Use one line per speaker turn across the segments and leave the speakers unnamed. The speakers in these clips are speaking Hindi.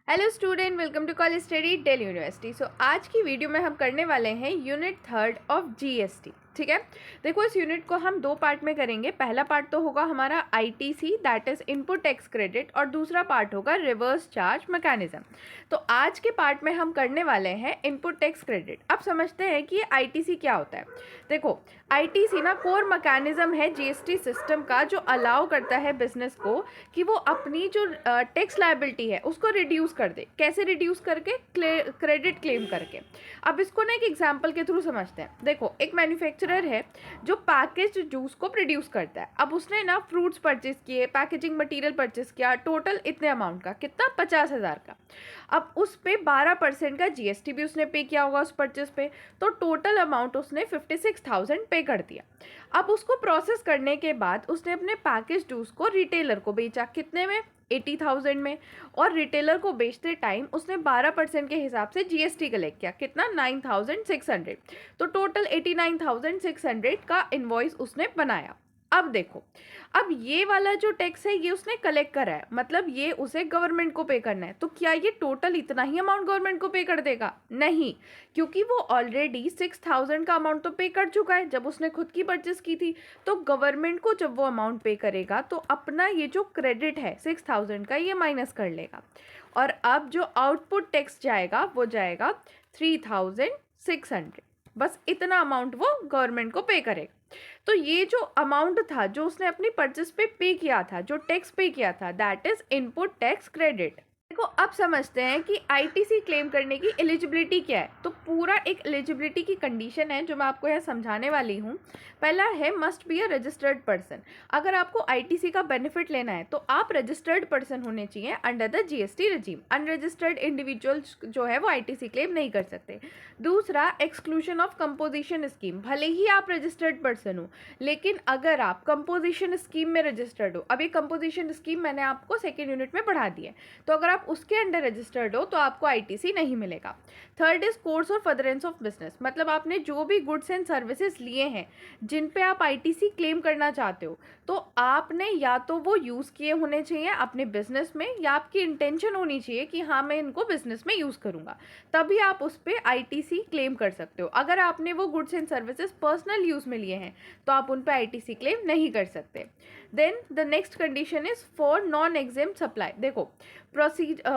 Hello student, welcome to college study Delhi university. So आज की वीडियो में हम करने वाले हैं यूनिट 3 ऑफ जीएसटी। ठीक है, देखो इस यूनिट को हम दो पार्ट में करेंगे। पहला पार्ट तो होगा हमारा ITC, that is input tax credit, और दूसरा पार्ट होगा रिवर्स चार्ज मैकेनिज्म। तो आज के पार्ट में हम करने वाले हैं इनपुट टैक्स क्रेडिट। अब समझते हैं कि आईटीसी क्या होता है। देखो आईटीसी ना कोर मैकेनिज्म है जीएसटी सिस्टम का, जो अलाउ करता है बिजनेस को कि वो अपनी जो टैक्स लायबिलिटी है उसको रिड्यूस कर दे। कैसे रिड्यूस करके? क्रेडिट क्लेम करके। अब इसको ना एक एग्जांपल के थ्रू समझते हैं। देखो एक मैन्युफैक्चरर है जो पैकेज्ड जूस को प्रोड्यूस करता है। अब उसने ना फ्रूट्स परचेज किए, पैकेजिंग मटेरियल परचेज किया, टोटल इतने अमाउंट का, कितना? 50,000 का। अब उस पे 12% का जीएसटी भी उसने पे किया होगा उस परचेज पे, तो टोटल अमाउंट उसने 56,000 पे कर दिया। अब उसको प्रोसेस करने के बाद उसने अपने पैकेज जूस को रिटेलर को बेचा, कितने में? 80,000 में। और रिटेलर को बेचते टाइम उसने 12% के हिसाब से जीएसटी कलेक्ट किया, कितना? 9,600। तो टोटल 89,600 का इनवॉइस उसने बनाया। अब देखो, अब ये वाला जो टैक्स है ये उसने कलेक्ट करा है, मतलब ये उसे गवर्नमेंट को पे करना है। तो क्या ये टोटल इतना ही अमाउंट गवर्नमेंट को पे कर देगा? नहीं, क्योंकि वो ऑलरेडी 6,000 का अमाउंट तो पे कर चुका है जब उसने खुद की परचेस की थी। तो गवर्नमेंट को जब वो अमाउंट पे करेगा तो अपना ये जो क्रेडिट है 6,000 का, ये माइनस कर लेगा। और अब जो आउटपुट टैक्स जाएगा वो जाएगा 3,600। बस इतना अमाउंट वो गवर्नमेंट को पे करेगा। तो ये जो अमाउंट था जो उसने अपनी परचेस पे किया था, जो टैक्स पे किया था, that is input tax credit. देखो अब समझते हैं कि आईटीसी क्लेम करने की एलिजिबिलिटी क्या है। तो पूरा एक एलिजिबिलिटी की कंडीशन है जो मैं आपको यहाँ समझाने वाली हूँ। पहला है must be a registered person. अगर आपको आईटीसी का बेनिफिट लेना है तो आप रजिस्टर्ड पर्सन होने चाहिए under the GST regime. Unregistered individuals जो है वो आईटीसी क्लेम नहीं कर सकते। दूसरा, एक्सक्लूजन ऑफ कंपोजिशन स्कीम। भले ही आप रजिस्टर्ड पर्सन हो, लेकिन अगर आप कंपोजिशन स्कीम में रजिस्टर्ड हो, अभी कंपोजिशन स्कीम मैंने आपको सेकेंड यूनिट में पढ़ा दी है, तो अगर आप उसके अंडर रजिस्टर्ड हो तो आपको आईटीसी नहीं मिलेगा। थर्ड इज कोर्स और फर्दरेंस ऑफ बिजनेस। मतलब आपने जो भी गुड्स एंड सर्विसेज लिए हैं जिन पे आप आईटीसी क्लेम करना चाहते हो, तो आपने या तो वो यूज़ किए होने चाहिए अपने बिजनेस में, या आपकी इंटेंशन होनी चाहिए कि हाँ मैं इनको बिजनेस में यूज़ करूँगा, तभी आप उस पर आईटीसी क्लेम कर सकते हो। अगर आपने वो goods and services personal use में लिए हैं तो आप उन पर आईटीसी क्लेम नहीं कर सकते। Then the next condition is for non exempt supply. देखो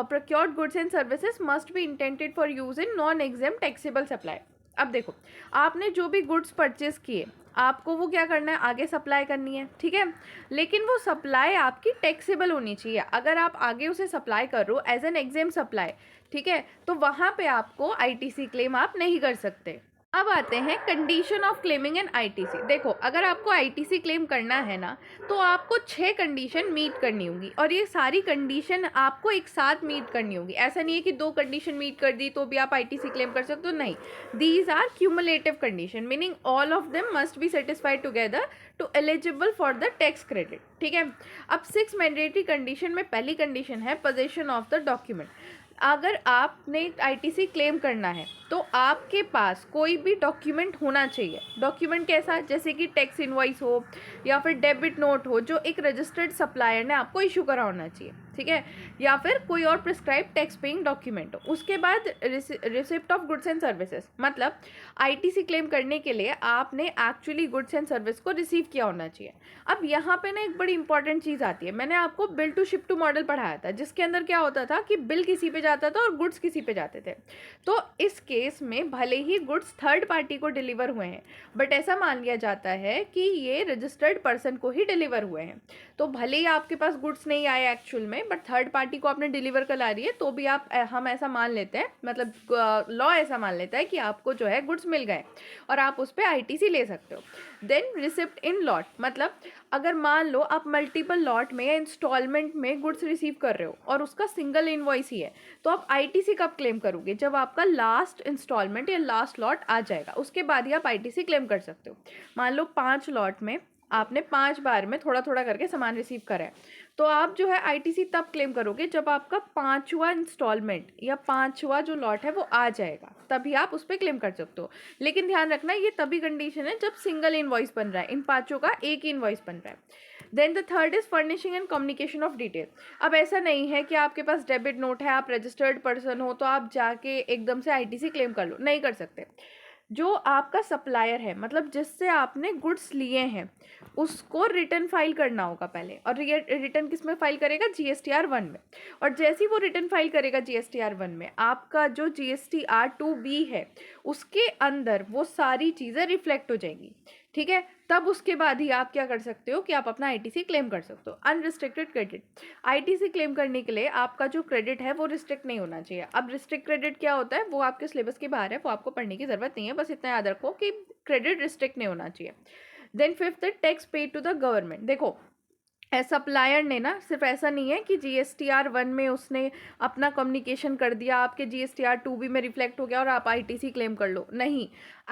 procured goods and services must be intended for use in non-exempt taxable supply। अब देखो आपने जो भी गुड्स परचेज किए, आपको वो क्या करना है? आगे सप्लाई करनी है, ठीक है, लेकिन वो सप्लाई आपकी टैक्सेबल होनी चाहिए। अगर आप आगे उसे सप्लाई कर रहे हो एज एन एग्जेम्प्ट सप्लाई, ठीक है, तो वहाँ पे आपको आईटीसी क्लेम आप नहीं कर सकते। अब आते हैं condition of claiming an ITC. देखो अगर आपको आईटीसी क्लेम करना है ना, तो आपको 6 कंडीशन मीट करनी होगी, और ये सारी कंडीशन आपको एक साथ मीट करनी होगी। ऐसा नहीं है कि 2 कंडीशन मीट कर दी तो भी आप आईटीसी क्लेम कर सकते हो, नहीं। These are cumulative condition, meaning all of them must be satisfied together to eligible for the tax credit, ठीक है। अब 6 मैंडेटरी कंडीशन में पहली कंडीशन है पोजेशन ऑफ द डॉक्यूमेंट। अगर आपने आईटीसी क्लेम करना है तो आपके पास कोई भी डॉक्यूमेंट होना चाहिए। डॉक्यूमेंट कैसा? जैसे कि टैक्स इनवॉइस हो या फिर डेबिट नोट हो जो एक रजिस्टर्ड सप्लायर ने आपको इशू करा होना चाहिए, ठीक है, या फिर कोई और प्रिस्क्राइब टैक्स पेइंग डॉक्यूमेंट हो। उसके बाद receipt of goods and services, मतलब आईटीसी क्लेम करने के लिए आपने एक्चुअली गुड्स एंड सर्विस को रिसीव किया होना चाहिए। अब यहाँ पे ना एक बड़ी इंपॉर्टेंट चीज़ आती है। मैंने आपको bill to ship to model पढ़ाया था, जिसके अंदर क्या होता था कि बिल किसी पे जाता था और गुड्स किसी पे जाते थे। तो इस केस में भले ही गुड्स थर्ड पार्टी को डिलीवर हुए हैं, बट ऐसा मान लिया जाता है कि ये रजिस्टर्ड पर्सन को ही डिलीवर हुए हैं। तो भले ही आपके पास गुड्स नहीं आए एक्चुअल में, बट थर्ड पार्टी को आपने डिलीवर करा रही है, तो भी हम ऐसा मान लेते हैं, मतलब लॉ ऐसा मान लेता है कि आपको जो है गुड्स मिल गए और आप उस पर आईटीसी ले सकते हो। देन रिसिप्ट इन लॉट, मतलब अगर मान लो आप मल्टीपल लॉट में या इंस्टॉलमेंट में गुड्स रिसीव कर रहे हो और उसका सिंगल इनवॉइस ही है, तो आप आईटीसी कब क्लेम करोगे? जब आपका लास्ट इंस्टॉलमेंट या लास्ट लॉट आ जाएगा, उसके बाद ही आप आईटीसी क्लेम कर सकते हो। मान लो 5 लॉट में आपने 5 बार में थोड़ा थोड़ा करके सामान रिसीव करा है, तो आप जो है आईटीसी तब क्लेम करोगे जब आपका 5वां इंस्टॉलमेंट या 5वां जो लॉट है वो आ जाएगा, तभी आप उस पर क्लेम कर सकते हो। लेकिन ध्यान रखना ये तभी कंडीशन है जब सिंगल इनवॉइस बन रहा है, इन 5 का एक ही इनवॉइस बन रहा है। Then the third is furnishing and communication of detail. अब ऐसा नहीं है कि आपके पास डेबिट नोट है, आप रजिस्टर्ड पर्सन हो तो आप जाके एकदम से आईटीसी क्लेम कर लो, नहीं कर सकते। जो आपका सप्लायर है, मतलब जिससे आपने गुड्स लिए हैं, उसको रिटर्न फाइल करना होगा पहले, और रिटर्न किस में फाइल करेगा? GSTR 1 में। और जैसे ही वो रिटर्न फाइल करेगा GSTR 1 में, आपका जो GSTR 2B है उसके अंदर वो सारी चीज़ें रिफ्लेक्ट हो जाएंगी, ठीक है। तब उसके बाद ही आप क्या कर सकते हो कि आप अपना आईटीसी क्लेम कर सकते हो। अनरिस्ट्रिक्टेड क्रेडिट, आईटीसी क्लेम करने के लिए आपका जो क्रेडिट है वो रिस्ट्रिक्ट नहीं होना चाहिए। अब रिस्ट्रिक्ट क्रेडिट क्या होता है वो आपके सिलेबस के बाहर है, वो आपको पढ़ने की जरूरत नहीं है, बस इतना याद रखो कि क्रेडिट रिस्ट्रिक्ट नहीं होना चाहिए। Then fifth, tax paid to the government. देखो सप्लायर ने ना, सिर्फ ऐसा नहीं है कि GSTR 1 में उसने अपना कम्युनिकेशन कर दिया, आपके GSTR 2B में रिफ्लेक्ट हो गया और आप आईटीसी क्लेम कर लो, नहीं।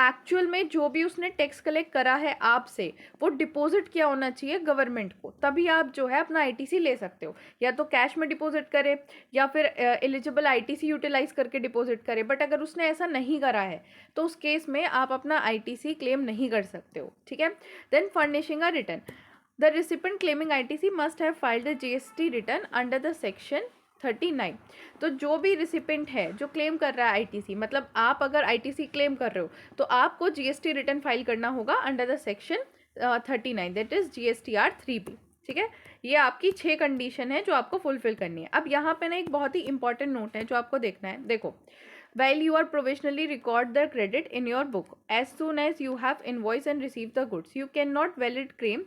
एक्चुअल में जो भी उसने टैक्स कलेक्ट करा है आपसे, वो डिपॉजिट किया होना चाहिए गवर्नमेंट को, तभी आप जो है अपना आईटीसी ले सकते हो। या तो कैश में डिपॉजिट करे या फिर एलिजिबल आईटीसी यूटिलाइज करके डिपॉजिट करे। बट अगर उसने ऐसा नहीं करा है तो उस केस में आप अपना आईटीसी क्लेम नहीं कर सकते हो, ठीक है। Then furnishing a return, the recipient claiming ITC must have filed a GST return under the section 39। तो जो भी रिसिपेंट है जो क्लेम कर रहा है ITC, मतलब आप अगर ITC क्लेम कर रहे हो तो आपको GST रिटर्न फाइल करना होगा under the section 39, that is GSTR 3B, ठीक है। ये आपकी 6 कंडीशन है जो आपको फुलफिल करनी है। अब यहाँ पे ना एक बहुत ही इंपॉर्टेंट नोट है जो आपको देखना है। देखो, while you are provisionally record the credit in your book, as soon as you have invoice and received the goods, you cannot valid claim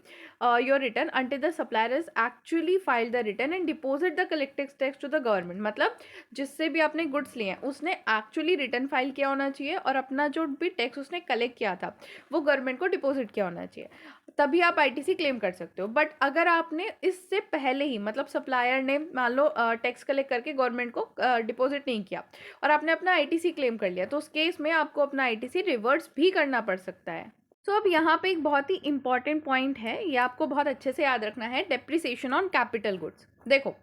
your return until the supplier has actually filed the return and deposit the collected tax to the government। मतलब जिससे भी आपने गुड्स लिए हैं उसने एक्चुअली रिटर्न फाइल किया होना चाहिए और अपना जो भी टैक्स उसने कलेक्ट किया था वो गवर्नमेंट को डिपॉजिट किया होना चाहिए, तभी आप आईटीसी क्लेम कर सकते हो। बट अगर आपने इससे पहले ही, मतलब सप्लायर ने मान लो टैक्स कलेक्ट करके गवर्नमेंट को डिपॉजिट नहीं किया और आपने अपना आईटीसी क्लेम कर लिया, तो उस केस में आपको अपना आईटीसी रिवर्स भी करना पड़ सकता है। तो अब यहाँ पे एक बहुत ही इंपॉर्टेंट पॉइंट है, ये आपको बहुत अच्छे से याद रखना है, डेप्रिसिएशन ऑन कैपिटल गुड्स। देखो,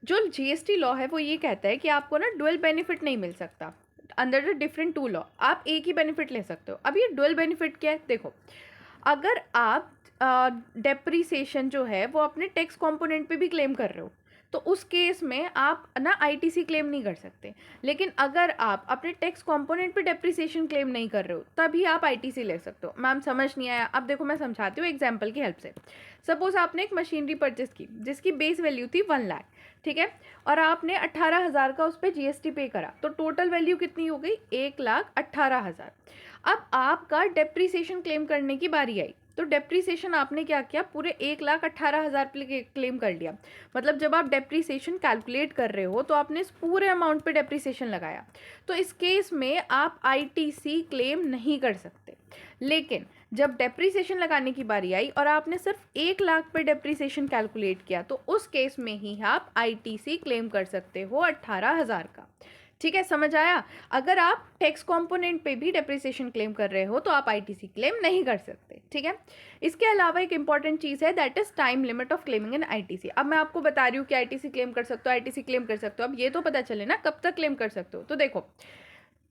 जो जीएसटी लॉ है वो ये कहता है कि आपको ना डुअल बेनिफिट नहीं मिल सकता under the different to law, आप एक ही बेनिफिट ले सकते हो। अब ये डुअल बेनिफिट क्या है? देखो, अगर आप डेप्रिसिएशन जो है वो अपने टैक्स कंपोनेंट पे भी क्लेम कर रहे हो तो उस केस में आप ना आईटीसी क्लेम नहीं कर सकते, लेकिन अगर आप अपने टैक्स कंपोनेंट पे डेप्रिसिएशन क्लेम नहीं कर रहे हो तभी आप आईटीसी ले सकते हो। मैम समझ नहीं आया? अब देखो मैं समझाती हूँ एग्जांपल की हेल्प से। सपोज आपने एक मशीनरी परचेस की जिसकी बेस वैल्यू थी 1 लाख, ठीक है, और आपने 18,000 का उस पर जीएसटी पे करा, तो टोटल वैल्यू कितनी हो गई? 1,18,000। अब आपका डेप्रिसिएशन क्लेम करने की बारी आई, तो डेप्रिसिएशन आपने क्या किया? पूरे 1,18,000 पे क्लेम कर लिया। मतलब जब आप डेप्रिसिएशन कैलकुलेट कर रहे हो तो आपने इस पूरे अमाउंट पे डेप्रिसिएशन लगाया, तो इस केस में आप आईटीसी क्लेम नहीं कर सकते। लेकिन जब डेप्रिसिएशन लगाने की बारी आई और आपने सिर्फ 1 लाख पे डेप्रिसिएशन कैलकुलेट किया, तो उस केस में ही आप आईटीसी क्लेम कर सकते हो 18,000 का। ठीक है, समझ आया? अगर आप टैक्स कंपोनेंट पे भी डेप्रिसिएशन क्लेम कर रहे हो तो आप आईटीसी क्लेम नहीं कर सकते, ठीक है। इसके अलावा एक इंपॉर्टेंट चीज़ है, that is time limit of claiming in ITC. अब मैं आपको बता रही हूँ कि आईटीसी क्लेम कर सकते हो, आईटीसी क्लेम कर सकते हो। अब ये तो पता चले ना कब तक क्लेम कर सकते हो। तो देखो,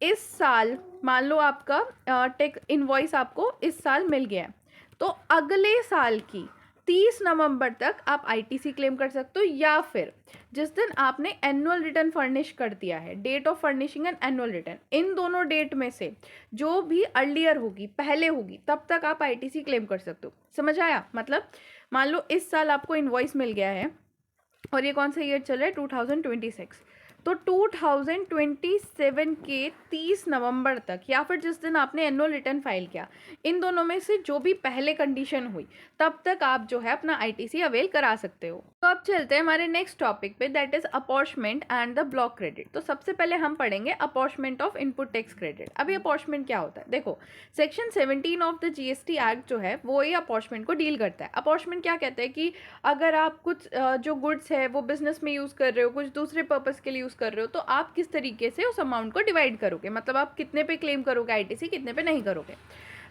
इस साल मान लो आपका टैक्स इनवॉइस आपको इस साल मिल गया है, तो अगले साल की 30 नवंबर तक आप आईटीसी क्लेम कर सकते हो, या फिर जिस दिन आपने एनुअल रिटर्न फर्निश कर दिया है, date of furnishing and annual return, इन दोनों डेट में से जो भी अर्लियर होगी, पहले होगी, तब तक आप आईटीसी क्लेम कर सकते हो। समझ आया? मतलब मान लो इस साल आपको इनवॉइस मिल गया है और ये कौन सा ईयर चल रहा है? 2026, तो 2027 के 30 नवंबर तक या फिर जिस दिन आपने एनुअल रिटर्न फाइल किया, इन दोनों में से जो भी पहले कंडीशन हुई तब तक आप जो है अपना आईटीसी अवेल करा सकते हो। तो अब चलते हैं हमारे नेक्स्ट टॉपिक पे, that is apportionment and the block credit. तो सबसे पहले हम पढ़ेंगे apportionment of input tax credit. अभी अपॉर्चमेंट क्या होता है? देखो, section 17 of the GST act जो है वो ये अपॉर्चमेंट को डील करता है। अपॉर्चमेंट क्या कहता है कि अगर आप कुछ जो गुड्स है वो बिजनेस में यूज़ कर रहे हो, कुछ दूसरे पर्पज़ के लिए यूज़ कर रहे हो, तो आप किस तरीके से उस अमाउंट को डिवाइड करोगे, मतलब आप कितने पे क्लेम करोगे आईटीसी, कितने पे नहीं करोगे।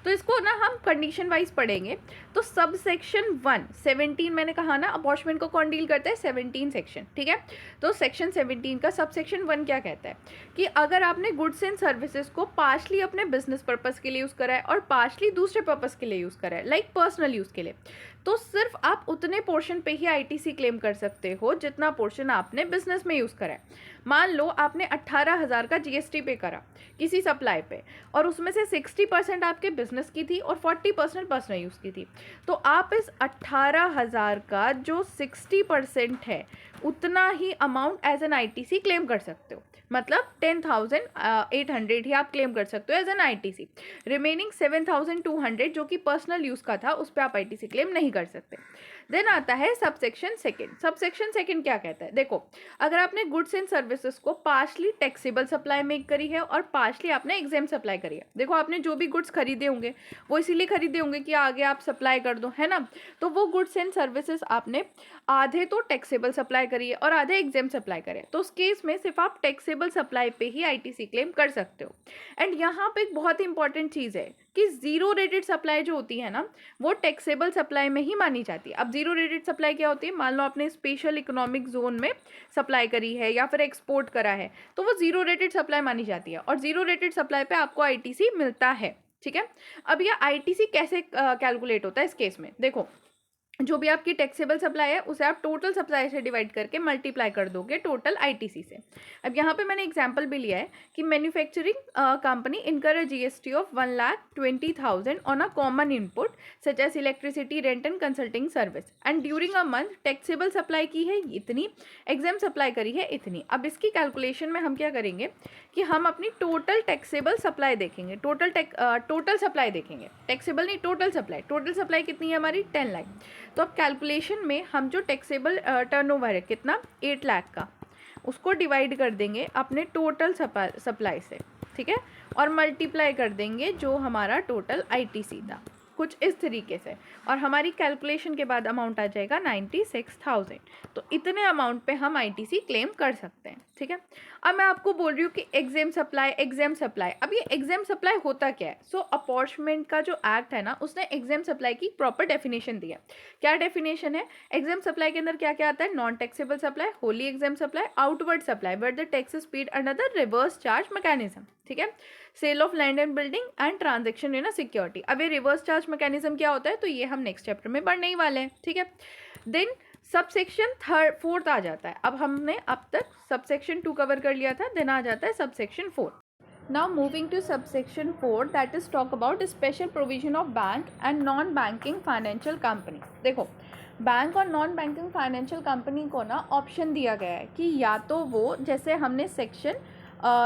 तो इसको ना हम कंडीशन वाइज पढ़ेंगे। तो सब सेक्शन 1 17 मैंने कहा ना अपॉर्चमेंट को कौन डील करता है? 17 सेक्शन, ठीक है। तो सेक्शन 17 का सब सेक्शन 1 क्या कहता है कि अगर आपने गुड्स एंड सर्विसेज को पार्शली अपने बिजनेस पर्पस के लिए यूज़ करा है और पार्शली दूसरे पर्पस के लिए यूज़ करा है, लाइक पर्सनल यूज़ के लिए, तो सिर्फ आप उतने पोर्शन पे ही आईटीसी क्लेम कर सकते हो जितना पोर्शन आपने बिजनेस में यूज़ करा है। मान लो आपने 18,000 का जीएसटी पे करा किसी सप्लाई पे, और उसमें से 60% आपके बिजनेस की थी और 40% पर्सनल यूज़ की थी, तो आप इस 18,000 का जो 60% है उतना ही amount as an ITC claim कर सकते हो। मतलब 10,800 ही आप क्लेम कर सकते हो एज एन आईटीसी। रिमेनिंग 7,200 जो कि पर्सनल यूज़ का था, उस पर आप आईटीसी क्लेम नहीं कर सकते। देन आता है सबसेक्शन सेकंड। सबसेक्शन सेकंड क्या कहता है? देखो, अगर आपने गुड्स एंड सर्विसेज को पार्शली टैक्सेबल सप्लाई में करी है और पार्शली आपने एग्जाम सप्लाई करी है। देखो, आपने जो भी गुड्स खरीदे होंगे वो इसीलिए खरीदे होंगे कि आगे आप सप्लाई कर दो, है ना। तो वो गुड्स एंड सर्विसेज आपने आधे तो टैक्सेबल सप्लाई करी है और आधे एग्जाम सप्लाई करे, तो उस केस में सिर्फ आप टैक्सेबल सप्लाई पे ही आईटीसी क्लेम कर सकते हो। एंड यहाँ पे एक बहुत ही इंपॉर्टेंट चीज़ है कि जीरो रेटेड सप्लाई जो होती है ना, वो टैक्सेबल सप्लाई में ही मानी जाती है। अब जीरो रेटेड सप्लाई क्या होती है? मान लो आपने स्पेशल इकोनॉमिक जोन में सप्लाई करी है या फिर एक्सपोर्ट करा है, तो वो जीरो रेटेड सप्लाई मानी जाती है और जीरो रेटेड सप्लाई पे आपको आईटीसी मिलता है। ठीक है, अब ये आईटीसी कैसे कैलकुलेट होता है इस केस में? देखो, जो भी आपकी टैक्सेबल सप्लाई है उसे आप टोटल सप्लाई से डिवाइड करके मल्टीप्लाई कर दोगे टोटल आईटीसी से। अब यहाँ पे मैंने एग्जांपल भी लिया है कि manufacturing company incur a GST of 1,20,000 on a common input such as electricity rent and consulting service, and during a month taxable supply की है इतनी, एग्जाम सप्लाई करी है इतनी। अब इसकी कैलकुलेशन में हम क्या करेंगे कि हम अपनी टोटल टैक्सेबल सप्लाई देखेंगे, टोटल सप्लाई देखेंगे, टैक्सेबल नहीं, टोटल सप्लाई। टोटल सप्लाई कितनी है हमारी? 10 लाख। तो अब कैलकुलेशन में हम जो टैक्सेबल टर्नओवर है कितना, 8 लाख का, उसको डिवाइड कर देंगे अपने टोटल सप्लाई से, ठीक है, और मल्टीप्लाई कर देंगे जो हमारा टोटल आईटीसी था, कुछ इस तरीके से, और हमारी कैलकुलेशन के बाद अमाउंट आ जाएगा 96,000। तो इतने अमाउंट पे हम आईटीसी क्लेम कर सकते हैं। ठीक है, अब मैं आपको बोल रही हूँ कि एग्जाम सप्लाई। अब ये एग्जाम सप्लाई होता क्या है? सो अपॉर्चमेंट का जो एक्ट है ना, उसने एग्जाम सप्लाई की प्रॉपर डेफिनेशन दी है। क्या डेफिनेशन है? एग्जाम सप्लाई के अंदर क्या क्या आता है? Non taxable supply, wholly exempt supply, outward supply where the tax is paid under the reverse charge mechanism. ठीक है, sale of land and building and transaction in a security. अब ये रिवर्स चार्ज मैकेनिज्म क्या होता है, तो ये हम नेक्स्ट चैप्टर में पढ़ने ही वाले हैं। ठीक है, देन सबसेक्शन फोर्थ आ जाता है। अब हमने अब तक सबसेक्शन 2 कवर कर लिया था, देन आ जाता है subsection 4। Now moving to subsection 4, that is talk about special provision of bank and non banking financial company. देखो, बैंक और नॉन बैंकिंग फाइनेंशियल कंपनी को ना ऑप्शन दिया गया है कि या तो वो, जैसे हमने सेक्शन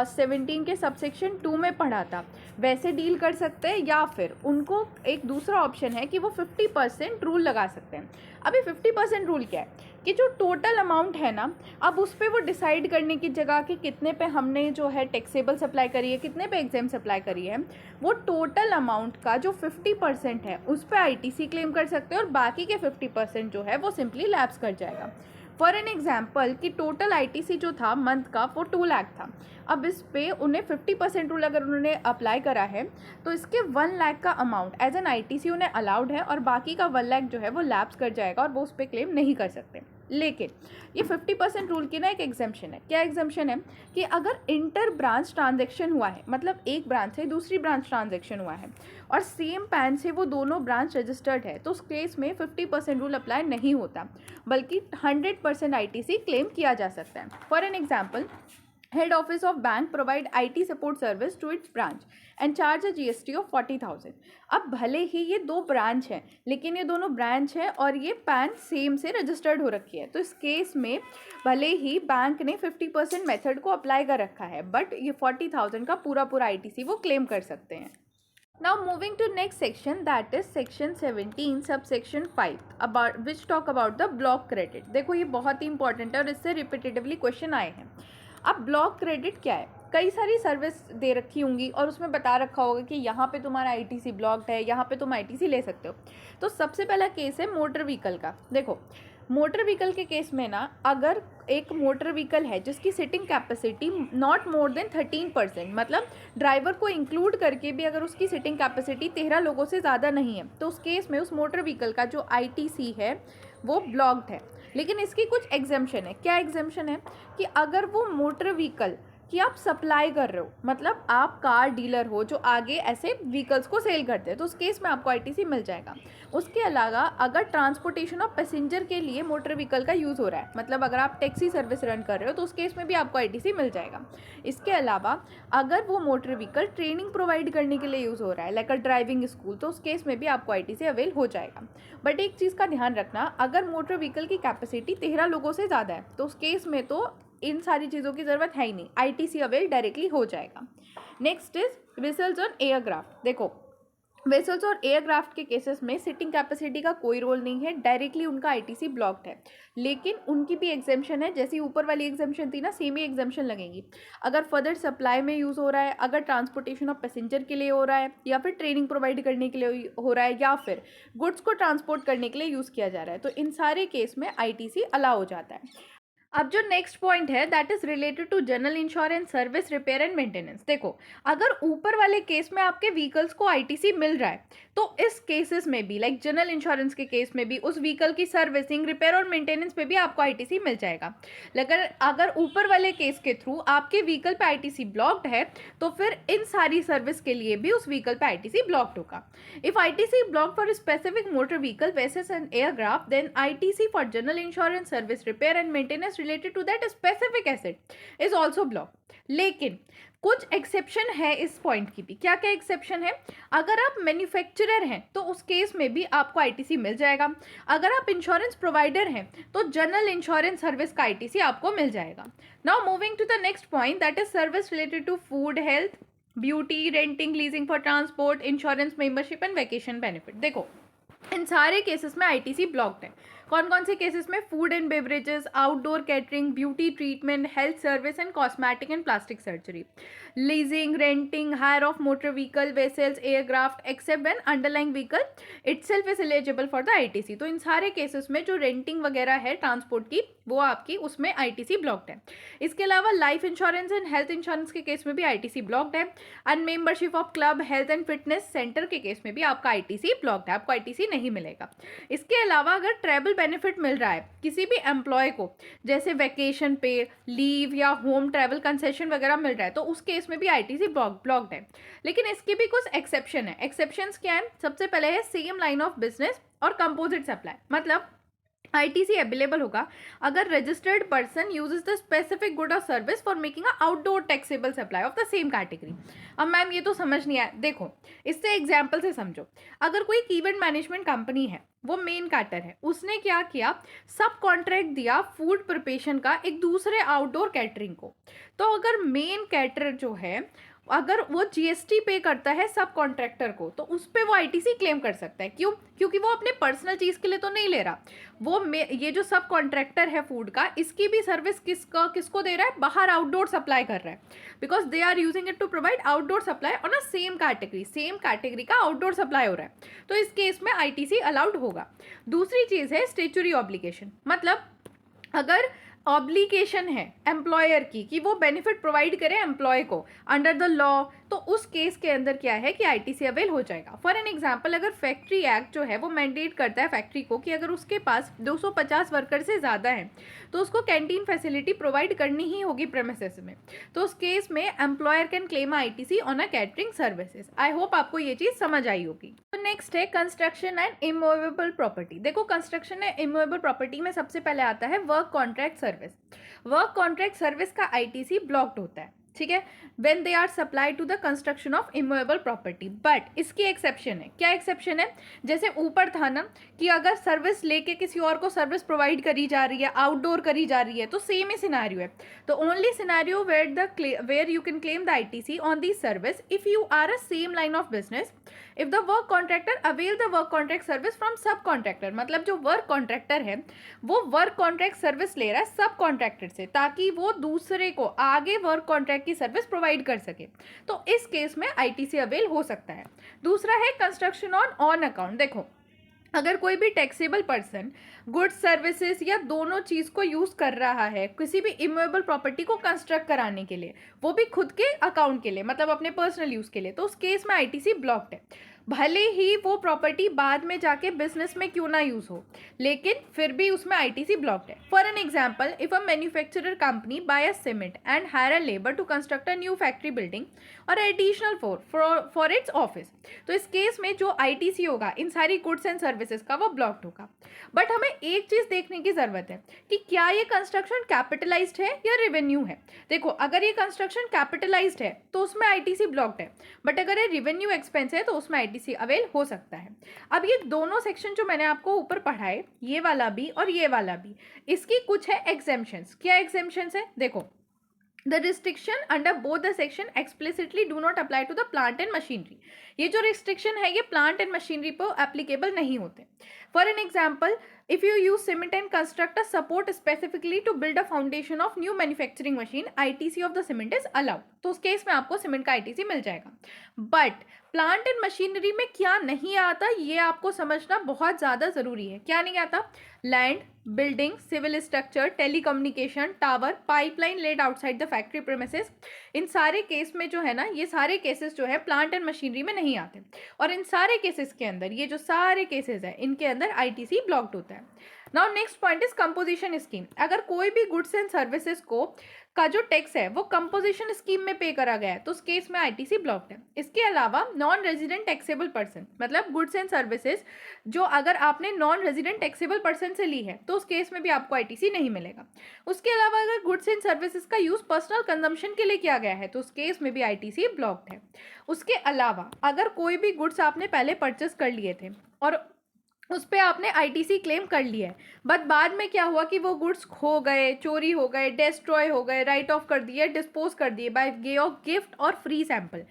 17 के सबसेक्शन 2 में पढ़ा था, वैसे डील कर सकते हैं, या फिर उनको एक दूसरा ऑप्शन है कि वो 50% रूल लगा सकते हैं। अभी 50% रूल क्या है कि जो टोटल अमाउंट है ना, अब उस पर वो डिसाइड करने की जगह कि कितने पे हमने जो है टैक्सेबल सप्लाई करी है, कितने पे एग्जाम सप्लाई करी है, वो टोटल अमाउंट का जो 50% है उस पर आईटीसी क्लेम कर सकते हैं और बाकी के 50% जो है वो सिंपली लैप्स कर जाएगा। फॉर एन एग्जाम्पल कि टोटल आईटीसी जो था मंथ का वो 2 लाख था। अब इस पे उन्हें 50% रूल अगर उन्होंने अप्लाई करा है तो इसके 1 लाख का अमाउंट एज एन आईटीसी उन्हें अलाउड है और बाकी का 1 लाख जो है वो लैप्स कर जाएगा और वो उस पर क्लेम नहीं कर सकते। लेकिन ये 50% रूल की ना एक एग्जाम्पशन है। क्या एग्जाम्पशन है कि अगर इंटर ब्रांच ट्रांजेक्शन हुआ है, मतलब एक ब्रांच से दूसरी ब्रांच ट्रांजेक्शन हुआ है और सेम पैन से वो दोनों ब्रांच रजिस्टर्ड है, तो उस केस में 50% रूल अप्लाई नहीं होता, बल्कि 100% आईटीसी क्लेम किया जा सकता है। For an example, head office of bank provide IT support service to its branch and charge a GST of 40,000। अब भले ही ये 2 ब्रांच हैं, लेकिन ये दोनों ब्रांच हैं और ये पैन सेम से रजिस्टर्ड हो रखी है, तो इस केस में भले ही बैंक ने 50% मेथड को अप्लाई कर रखा है, बट ये 40,000 का पूरा आईटीसी वो क्लेम कर सकते हैं। Now moving to next section, that is section 17 subsection 5 about which talk about the block credit। देखो, ये बहुत ही इंपॉर्टेंट है और इससे रिपीटेटिवली क्वेश्चन आए हैं। अब ब्लॉक क्रेडिट क्या है? कई सारी सर्विस दे रखी होंगी और उसमें बता रखा होगा कि यहाँ पे तुम्हारा आईटीसी ब्लॉक्ड है, यहाँ पे तुम आईटीसी ले सकते हो। तो सबसे पहला केस है मोटर व्हीकल का। देखो, मोटर व्हीकल के केस में ना, अगर एक मोटर व्हीकल है जिसकी sitting capacity not more than 13%, मतलब ड्राइवर को इंक्लूड करके भी अगर उसकी सिटिंग कैपेसिटी 13 लोगों से ज़्यादा नहीं है, तो उस केस में उस मोटर व्हीकल का जो आईटीसी है वो ब्लॉक्ड है। लेकिन इसकी कुछ एग्जेम्पशन है। क्या एग्जेम्पशन है कि अगर वो मोटर व्हीकल कि आप सप्लाई कर रहे हो, मतलब आप कार डीलर हो जो आगे ऐसे व्हीकल्स को सेल करते हैं, तो उस केस में आपको आईटीसी मिल जाएगा। उसके अलावा अगर ट्रांसपोर्टेशन ऑफ पैसेंजर के लिए मोटर व्हीकल का यूज़ हो रहा है, मतलब अगर आप टैक्सी सर्विस रन कर रहे हो, तो उस केस में भी आपको आईटीसी मिल जाएगा। इसके अलावा अगर वो मोटर व्हीकल ट्रेनिंग प्रोवाइड करने के लिए यूज़ हो रहा है, लाइक अ ड्राइविंग स्कूल, तो उस केस में भी आपको आईटीसी अवेल हो जाएगा। बट एक चीज़ का ध्यान रखना, अगर मोटर व्हीकल की कैपेसिटी 13 लोगों से ज़्यादा है, तो उस केस में तो इन सारी चीज़ों की ज़रूरत है ही नहीं, आईटीसी अवेल डायरेक्टली हो जाएगा। Next is vessels on aircraft. देखो, वेसल्स और एयरक्राफ्ट के केसेस में सिटिंग कैपेसिटी का कोई रोल नहीं है, डायरेक्टली उनका आईटीसी ब्लॉक्ड है। लेकिन उनकी भी एग्जेम्पशन है, जैसी ऊपर वाली एग्जेम्पशन थी ना, सेम ही एग्जेम्पशन लगेंगी। अगर फर्दर सप्लाई में यूज़ हो रहा है, अगर ट्रांसपोर्टेशन ऑफ पैसेंजर के लिए हो रहा है, या फिर ट्रेनिंग प्रोवाइड करने के लिए हो रहा है, या फिर गुड्स को ट्रांसपोर्ट करने के लिए यूज़ किया जा रहा है, तो इन सारे केस में आईटीसी अलाउ हो जाता है। अब जो नेक्स्ट पॉइंट है that is related to general insurance, service, repair and maintenance. देखो, अगर ऊपर वाले केस में आपके व्हीकल्स को आईटीसी मिल रहा है, तो इस केसेस में भी, लाइक जनरल इंश्योरेंस के केस में भी, उस व्हीकल की सर्विसिंग, रिपेयर और मेंटेनेंस पे भी आपको आईटीसी मिल जाएगा। लेकिन अगर ऊपर वाले केस के थ्रू आपके व्हीकल पे आईटीसी ब्लॉक्ड है, तो फिर इन सारी सर्विस के लिए भी उस व्हीकल पे आईटीसी ब्लॉक्ड होगा। If ITC blocked for specific motor vehicle, vessels and aircraft, then ITC for general insurance, service, repair and maintenance related to that specific asset is also blocked। लेकिन कुछ एक्सेप्शन है इस पॉइंट की भी। क्या क्या एक्सेप्शन है? अगर आप मैन्युफैक्चरर हैं तो उस केस में भी आपको आईटीसी मिल जाएगा। अगर आप इंश्योरेंस प्रोवाइडर हैं तो जनरल इंश्योरेंस सर्विस का आईटीसी आपको मिल जाएगा। Now moving to the next point, that is service related to food, health, beauty, renting, leasing for transport, insurance membership and vacation benefit. देखो, इन सारे केसेस में आईटीसी ब्लॉक्ड है। कौन कौन से केसेस में? Food and beverages, outdoor catering, beauty treatment, health service and cosmetic and plastic surgery, leasing, renting, hire of motor vehicle, vessels, aircraft, except when underlying vehicle itself is eligible for the ITC. तो इन सारे केसेस में जो रेंटिंग वगैरह है ट्रांसपोर्ट की, वो आपकी उसमें आईटीसी ब्लॉक्ड है। इसके अलावा life insurance and health insurance के केस में भी आईटीसी ब्लॉक्ड है। And membership of club, health and fitness centre के केस में भी आपका आईटीसी ब्लॉक्ड है, आपको आईटीसी नहीं मिलेगा। इसके अलावा अगर ट्रैवल बेनिफिट मिल रहा है किसी भी एम्प्लॉय को, जैसे वैकेशन पे, लीव या होम ट्रैवल कंसेशन वगैरह मिल रहा है, तो उस केस में भी आईटीसी ब्लॉक्ड है। लेकिन इसके भी कुछ एक्सेप्शन है। एक्सेप्शंस क्या है? सबसे पहले है सेम लाइन ऑफ बिजनेस और कंपोजिट सप्लाई, मतलब आईटीसी अवेलेबल होगा अगर registered person uses the specific good और service for making a outdoor taxable supply of the same category. अब मैम ये तो समझ नहीं आया। देखो, इससे एग्जांपल से समझो। अगर कोई इवेंट मैनेजमेंट कंपनी है, वो मेन कैटर है, उसने क्या किया, सब कॉन्ट्रैक्ट दिया फूड प्रिपरेशन का एक दूसरे आउटडोर कैटरिंग को। तो अगर मेन कैटरर जो है, अगर वो जीएसटी पे करता है सब कॉन्ट्रैक्टर को, तो उस पर वो आईटीसी क्लेम कर सकता है। क्यों? क्योंकि वो अपने पर्सनल चीज़ के लिए तो नहीं ले रहा, वो ये जो सब कॉन्ट्रैक्टर है फूड का, इसकी भी सर्विस किसको दे रहा है? बाहर आउटडोर सप्लाई कर रहा है, because they are using it to provide outdoor supply on a same category का आउटडोर सप्लाई हो रहा है। तो इस केस में आईटीसी अलाउड होगा। दूसरी चीज़ है स्टेचुरी ऑब्लिगेशन, मतलब अगर ऑब्लिगेशन है एम्प्लॉयर की कि वो बेनिफिट प्रोवाइड करे एम्प्लॉय को अंडर द लॉ, तो उस केस के अंदर क्या है कि आईटीसी अवेल हो जाएगा। फॉर एन एग्जांपल, अगर फैक्ट्री एक्ट जो है वो मैंडेट करता है फैक्ट्री को कि अगर उसके पास 250 वर्कर से ज़्यादा हैं तो उसको कैंटीन फैसिलिटी प्रोवाइड करनी ही होगी प्रेमिसेस में, तो उस केस में employer can claim ITC on a catering services. I hope आपको ये चीज़ समझ आई होगी। तो नेक्स्ट है कंस्ट्रक्शन एंड इमूवेबल प्रॉपर्टी। देखो, कंस्ट्रक्शन एंड इमूवेबल प्रॉपर्टी में सबसे पहले आता है work contract service. Work contract service का आईटीसी ब्लॉक्ड होता है, ठीक है, when they are supply to the construction of immovable property. But इसकी एक्सेप्शन है। क्या एक्सेप्शन है? जैसे ऊपर था ना कि अगर सर्विस लेके किसी और को सर्विस प्रोवाइड करी जा रही है, आउटडोर करी जा रही है, तो सेम ही सिनेरियो है। तो only scenario where you can claim the ITC on this service if you are a same line of business, if the work contractor avail the work contract service from sub contractor. मतलब जो वर्क कॉन्ट्रैक्टर है वो वर्क कॉन्ट्रैक्ट सर्विस ले रहा है सब कॉन्ट्रैक्टर से, ताकि वो दूसरे को आगे वर्क कॉन्ट्रैक्ट की सर्विस प्रोवाइड कर सके, तो इस केस में आईटीसी अवेल हो सकता है। दूसरा है कंस्ट्रक्शन ऑन अकाउंट। देखो, अगर कोई भी टैक्सेबल पर्सन गुड्स, सर्विसेज या दोनों चीज़ को यूज़ कर रहा है किसी भी इमूवेबल प्रॉपर्टी को कंस्ट्रक्ट कराने के लिए, वो भी खुद के अकाउंट के लिए, मतलब अपने पर्सनल यूज़ के लिए, तो उस केस में आईटीसी ब्लॉक्ड है। भले ही वो प्रॉपर्टी बाद में जाके बिजनेस में क्यों ना यूज हो, लेकिन फिर भी उसमें आईटीसी ब्लॉक्ड है. For an example, if a manufacturer company buy a cement and hire a labour to construct a new factory building और एडिशनल फॉर इट्स ऑफिस, तो इस केस में जो आईटीसी होगा इन सारी गुड्स एंड सर्विसेज का वो ब्लॉक्ड होगा. बट हमें एक चीज देखने की जरूरत है कि क्या ये कंस्ट्रक्शन कैपिटलाइज्ड है या रेवेन्यू है. देखो, अगर ये कंस्ट्रक्शन कैपिटलाइज्ड है तो उसमें आईटीसी ब्लॉक्ड है, बट अगर ये रेवेन्यू एक्सपेंस है तो उसमें आईटीसी अवेल हो सकता है. अब ये दोनों सेक्शन जो मैंने आपको ऊपर पढ़ाए, ये वाला भी और ये वाला भी, इसकी कुछ है एग्जेम्पशंस. क्या एग्जेम्पशंस है? देखो, The restriction under both the section explicitly do not apply to the plant and machinery. ये जो restriction है ये plant and machinery पर applicable नहीं होते. For an example, if you use cement and construct a support specifically to build a foundation of new manufacturing machine, ITC of the cement is allowed. तो उस केस में आपको सीमेंट का ITC मिल जाएगा. बट प्लांट एंड मशीनरी में क्या नहीं आता ये आपको समझना बहुत ज़्यादा ज़रूरी है. क्या नहीं आता? Land, building, civil structure, telecommunication tower, pipeline laid outside the factory premises, इन सारे केस में जो है ना, ये सारे केसेस जो है प्लांट एंड मशीनरी में नहीं आते. और इन सारे केसेस के अंदर, ये जो सारे केसेस है इनके अंदर आईटीसी ब्लॉक्ड होता है. Now next point is composition scheme. अगर कोई भी गुड्स एंड सर्विसेज को का जो टैक्स है वो कंपोजिशन स्कीम में पे करा गया है तो उस केस में आईटीसी ब्लॉक्ड है. इसके अलावा नॉन रेजिडेंट टैक्सेबल पर्सन, मतलब गुड्स एंड सर्विसेज जो अगर आपने नॉन रेजिडेंट टैक्सेबल पर्सन से ली है तो उस केस में भी आपको आईटीसी नहीं मिलेगा. उसके अलावा अगर गुड्स एंड सर्विसेज का यूज पर्सनल कंजम्पशन के लिए किया गया है तो उस केस में भी आईटीसी ब्लॉक्ड है. उसके अलावा अगर कोई भी गुड्स आपने पहले परचेस कर लिए थे और उस पर आपने आईटीसी क्लेम कर लिया है, बट बाद में क्या हुआ कि वो गुड्स खो गए, चोरी हो गए, डिस्ट्रॉय हो गए, राइट ऑफ कर दिए, डिस्पोज कर दिए बाय वे ऑफ गिफ्ट और फ्री सैंपल,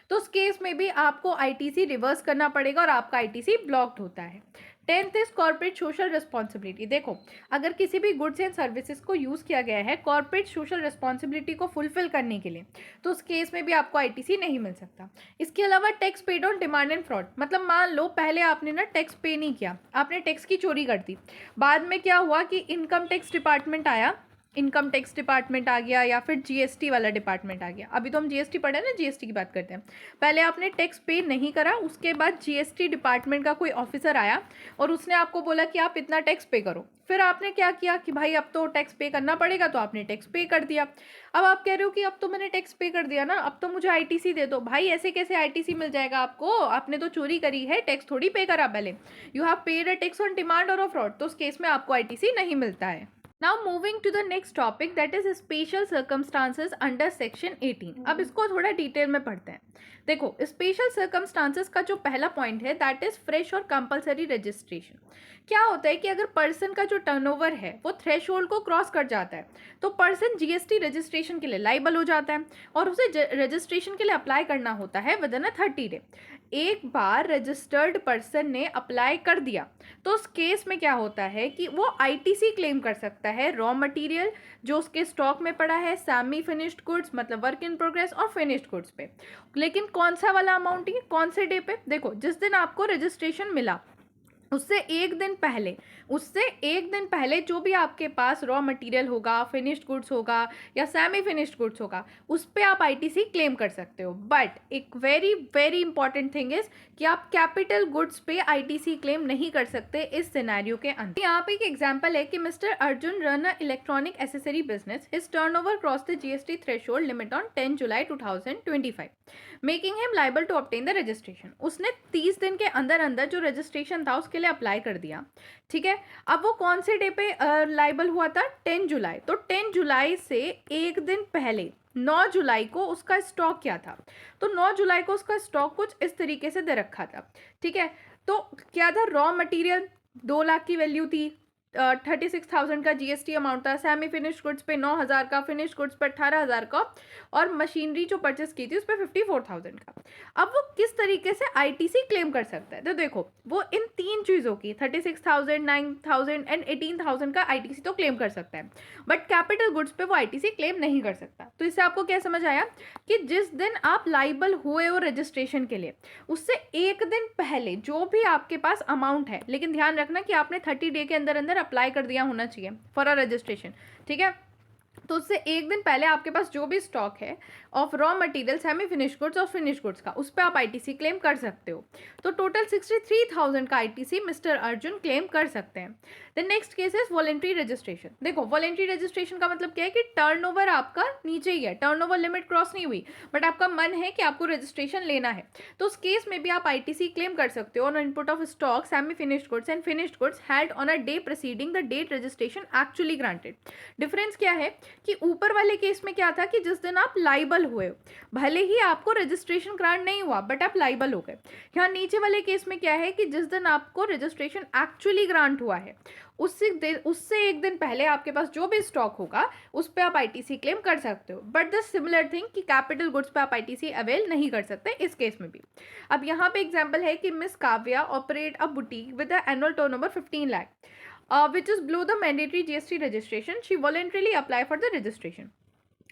तो उस केस में भी आपको आईटीसी रिवर्स करना पड़ेगा और आपका आईटीसी ब्लॉक्ड होता है. 10th is corporate social responsibility. देखो, अगर किसी भी गुड्स एंड सर्विसेज को यूज़ किया गया है कॉर्पोरेट सोशल रिस्पॉन्सिबिलिटी को फुलफिल करने के लिए तो उस केस में भी आपको आईटीसी नहीं मिल सकता. इसके अलावा tax paid on demand and fraud, मतलब मान लो पहले आपने ना टैक्स पे नहीं किया, आपने टैक्स की चोरी कर दी, बाद में क्या हुआ कि इनकम टैक्स डिपार्टमेंट आया, इनकम टैक्स डिपार्टमेंट आ गया या फिर जीएसटी वाला डिपार्टमेंट आ गया. अभी तो हम जीएसटी पढ़े ना, जीएसटी की बात करते हैं. पहले आपने टैक्स पे नहीं करा, उसके बाद जीएसटी डिपार्टमेंट का कोई ऑफिसर आया और उसने आपको बोला कि आप इतना टैक्स पे करो. फिर आपने क्या किया कि भाई अब तो टैक्स पे करना पड़ेगा, तो आपने टैक्स पे कर दिया. अब आप कह रहे हो कि अब तो मैंने टैक्स पे कर दिया ना, अब तो मुझे आईटीसी दे दो. भाई ऐसे कैसे आईटीसी मिल जाएगा आपको? आपने तो चोरी करी है, टैक्स थोड़ी पे करा पहले. You have paid a tax on demand और फ्रॉड, तो उस केस में आपको आईटीसी नहीं मिलता है. Now moving to the next topic, that is special circumstances under section 18. अब इसको थोड़ा डिटेल में पढ़ते हैं. देखो, स्पेशल सर्कमस्टांसेस का जो पहला पॉइंट है दैट इज फ्रेश और कंपलसरी रजिस्ट्रेशन. क्या होता है कि अगर पर्सन का जो टर्नओवर है वो थ्रेशोल्ड को क्रॉस कर जाता है तो पर्सन जीएसटी रजिस्ट्रेशन के लिए लाइबल हो जाता है और उसे रजिस्ट्रेशन के लिए अप्लाई करना होता है विद इन अ 30 डे. एक बार रजिस्टर्ड पर्सन ने अप्लाई कर दिया तो उस केस में क्या होता है कि वो आईटीसी क्लेम कर सकता है रॉ मटेरियल जो उसके स्टॉक में पड़ा है, सेमी फिनिश्ड गुड्स मतलब वर्क इन प्रोग्रेस और फिनिश्ड गुड्स पे. लेकिन कौन सा वाला अमाउंट है, कौन से डे पे? देखो, जिस दिन आपको रजिस्ट्रेशन मिला उससे एक दिन पहले जो भी आपके पास रॉ मटेरियल होगा, फिनिश्ड गुड्स होगा या सेमी फिनिश्ड गुड्स होगा, उस पर आप आईटीसी क्लेम कर सकते हो. बट एक very very important thing is कि आप कैपिटल गुड्स पे आईटीसी क्लेम नहीं कर सकते इस सिनेरियो के अंदर. यहाँ पे एक एग्जांपल है कि mister Arjun run a electronic accessory business. His turnover cross the GST threshold limit on 10 July 2025 making him liable to obtain the registration. उसने 30 दिन के अंदर अंदर जो रजिस्ट्रेशन था उसके लिए अप्लाई कर दिया. ठीक है, अब वो कौन से डे पे लाइबल हुआ था? 10 जुलाई. तो 10 जुलाई से एक दिन पहले 9 जुलाई को उसका स्टॉक क्या था? तो 9 जुलाई को उसका स्टॉक कुछ इस तरीके से दे रखा था. ठीक है, तो क्या था? रॉ मटेरियल 2 लाख की वैल्यू थी, 36,000 का जीएसटी अमाउंट था, सेमी फिनिश्ड गुड्स पे 9,000 का, फिनिश्ड गुड्स पे 18,000 का और मशीनरी जो परचेस की थी उस पर 54,000 का. अब वो किस तरीके से आईटीसी क्लेम कर सकता है? तो देखो, वो इन तीन चीज़ों की 36,000, 9,000 एंड 18,000 का आईटीसी तो क्लेम कर सकता है, बट कैपिटल गुड्स पे वो आईटीसी क्लेम नहीं कर सकता. तो इससे आपको क्या समझ आया कि जिस दिन आप लाइबल हुए हो रजिस्ट्रेशन के लिए उससे एक दिन पहले जो भी आपके पास अमाउंट है, लेकिन ध्यान रखना कि आपने 30 डे के अंदर अंदर अप्लाई कर दिया होना चाहिए फॉर अ रजिस्ट्रेशन. ठीक है, तो उससे एक दिन पहले आपके पास जो भी स्टॉक है of raw material, semi finish goods और फिनिश गुड्स का, उस पर आप आईटीसी क्लेम कर सकते हो। तो टोटल 63,000 का आईटीसी मिस्टर अर्जुन क्लेम कर सकते हैं। The next case is voluntary registration. देखो वॉलेंट्री रजिस्ट्रेशन का मतलब क्या है कि टर्नओवर आपका नीचे ही है, टर्नओवर लिमिट क्रॉस नहीं हुई, बट आपका मन है कि आपको रजिस्ट्रेशन लेना है, तो उस केस में भी आप आईटीसी क्लेम कर सकते हो on input of stock, semi finished goods and finished goods held on a day preceding the date registration actually granted. Difference क्या है कि ऊपर वाले केस में क्या था कि जिस दिन आप लाइबल हुए, भले ही आपको रजिस्ट्रेशन ग्रांट नहीं हुआ बट आप लाइबल हो गए। यहाँ नीचे वाले केस में क्या है कि जिस दिन आपको रजिस्ट्रेशन एक्चुअली ग्रांट हुआ है, उससे एक दिन पहले आपके पास जो भी स्टॉक होगा उस पर आप आईटीसी क्लेम कर सकते हो। बट द सिमिलर थिंग कि कैपिटल गुड्स पे आप आईटीसी अवेल नहीं कर सकते इस केस में भी। अब यहाँ पे एग्जांपल है कि miss Kavya operate a boutique with the annual turnover 15 lakh which is below the mandatory GST registration. She voluntarily apply for the registration.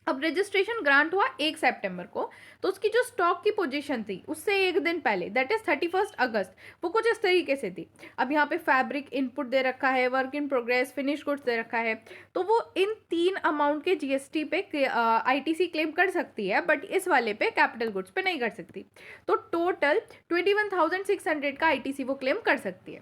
अब रजिस्ट्रेशन ग्रांट हुआ 1 सितंबर को, तो उसकी जो स्टॉक की पोजीशन थी उससे एक दिन पहले, दैट इज 31 अगस्त, वो कुछ इस तरीके से थी। अब यहाँ पे फैब्रिक इनपुट दे रखा है, work in progress, finish goods दे रखा है, तो वो इन 3 अमाउंट के जीएसटी पे आईटीसी क्लेम कर सकती है, बट इस वाले पे कैपिटल गुड्स पे नहीं कर सकती। तो टोटल 21,600 का आईटीसी वो क्लेम कर सकती है।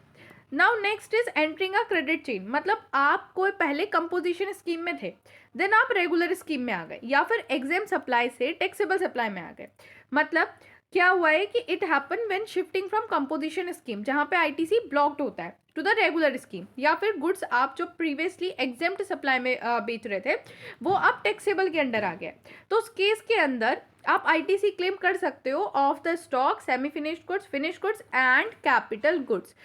Now next is entering a credit chain, मतलब आप कोई पहले कंपोजिशन स्कीम में थे, देन आप रेगुलर स्कीम में आ गए, या फिर एग्जाम सप्लाई से टैक्सेबल सप्लाई में आ गए। मतलब क्या हुआ है कि it happen when shifting from composition scheme, जहाँ पे आईटीसी ब्लॉक्ड होता है, टू द रेगुलर स्कीम, या फिर गुड्स आप जो प्रीवियसली एग्जाम्ड सप्लाई में बेच रहे थे वो आप टैक्सेबल के अंडर आ गए। तो उस केस के अंदर आप आईटीसी क्लेम कर सकते हो of the stock, semi finished goods, finish goods and capital goods